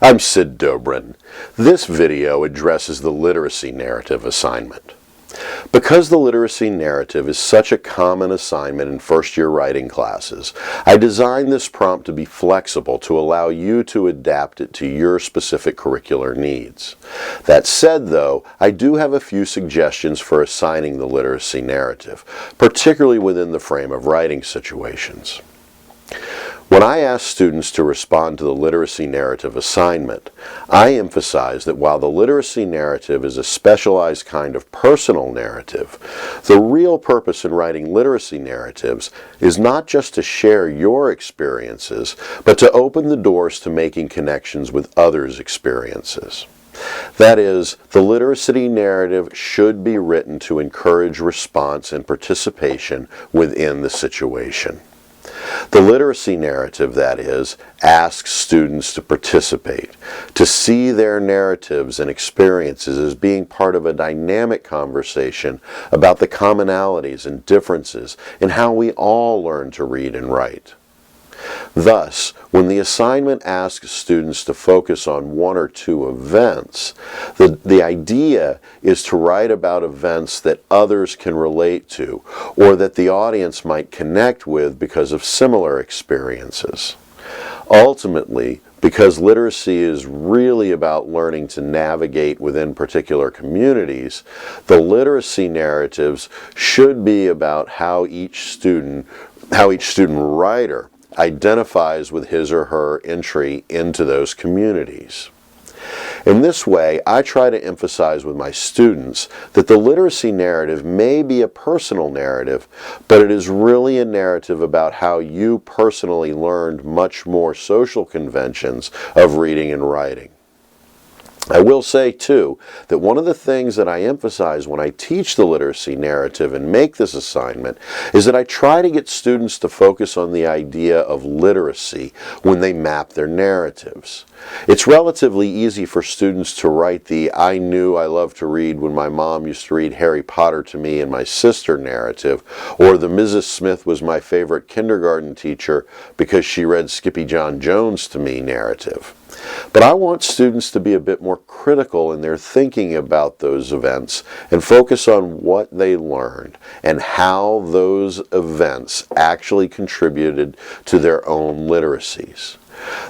I'm Sid Dobrin. This video addresses the literacy narrative assignment. Because the literacy narrative is such a common assignment in first-year writing classes, I designed this prompt to be flexible to allow you to adapt it to your specific curricular needs. That said, though, I do have a few suggestions for assigning the literacy narrative, particularly within the frame of writing situations. When I ask students to respond to the literacy narrative assignment, I emphasize that while the literacy narrative is a specialized kind of personal narrative, the real purpose in writing literacy narratives is not just to share your experiences, but to open the doors to making connections with others' experiences. That is, the literacy narrative should be written to encourage response and participation within the situation. The literacy narrative, that is, asks students to participate, to see their narratives and experiences as being part of a dynamic conversation about the commonalities and differences in how we all learn to read and write. Thus, when the assignment asks students to focus on one or two events, the idea is to write about events that others can relate to, or that the audience might connect with because of similar experiences. Ultimately, because literacy is really about learning to navigate within particular communities, the literacy narratives should be about how each student writer identifies with his or her entry into those communities. In this way, I try to emphasize with my students that the literacy narrative may be a personal narrative, but it is really a narrative about how you personally learned much more social conventions of reading and writing. I will say, too, that one of the things that I emphasize when I teach the literacy narrative and make this assignment is that I try to get students to focus on the idea of literacy when they map their narratives. It's relatively easy for students to write the "I knew I loved to read when my mom used to read Harry Potter to me and my sister" narrative, or the "Mrs. Smith was my favorite kindergarten teacher because she read Skippy John Jones to me" narrative. But I want students to be a bit more critical in their thinking about those events and focus on what they learned and how those events actually contributed to their own literacies.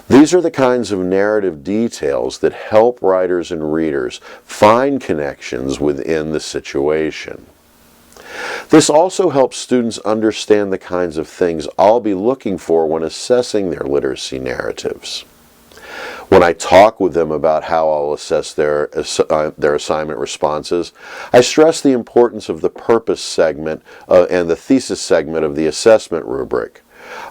These are the kinds of narrative details that help writers and readers find connections within the situation. This also helps students understand the kinds of things I'll be looking for when assessing their literacy narratives. When I talk with them about how I'll assess their assignment responses, I stress the importance of the purpose segment and the thesis segment of the assessment rubric.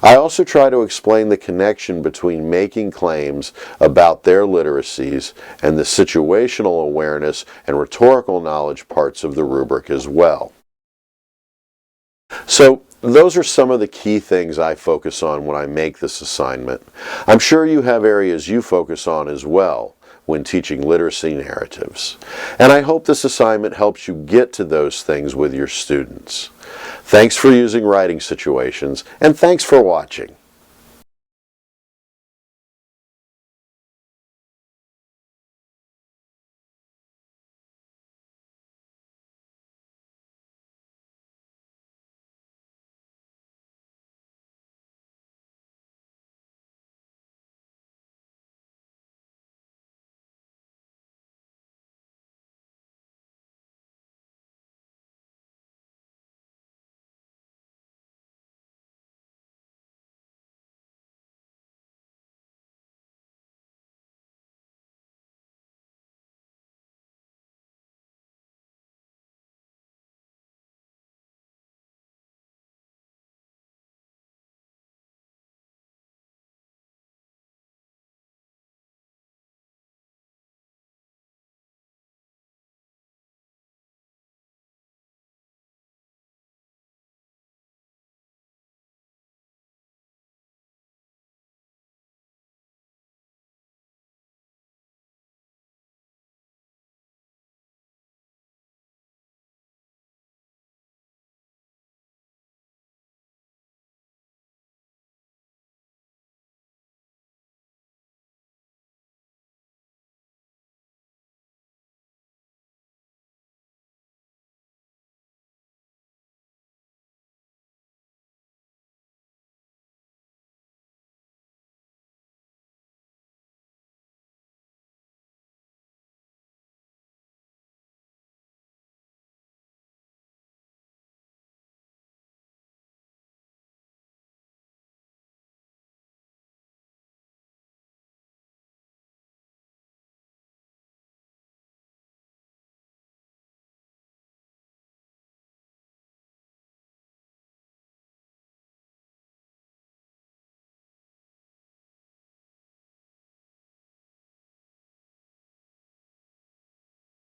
I also try to explain the connection between making claims about their literacies and the situational awareness and rhetorical knowledge parts of the rubric as well. So, those are some of the key things I focus on when I make this assignment. I'm sure you have areas you focus on as well when teaching literacy narratives. And I hope this assignment helps you get to those things with your students. Thanks for using writing situations, and thanks for watching.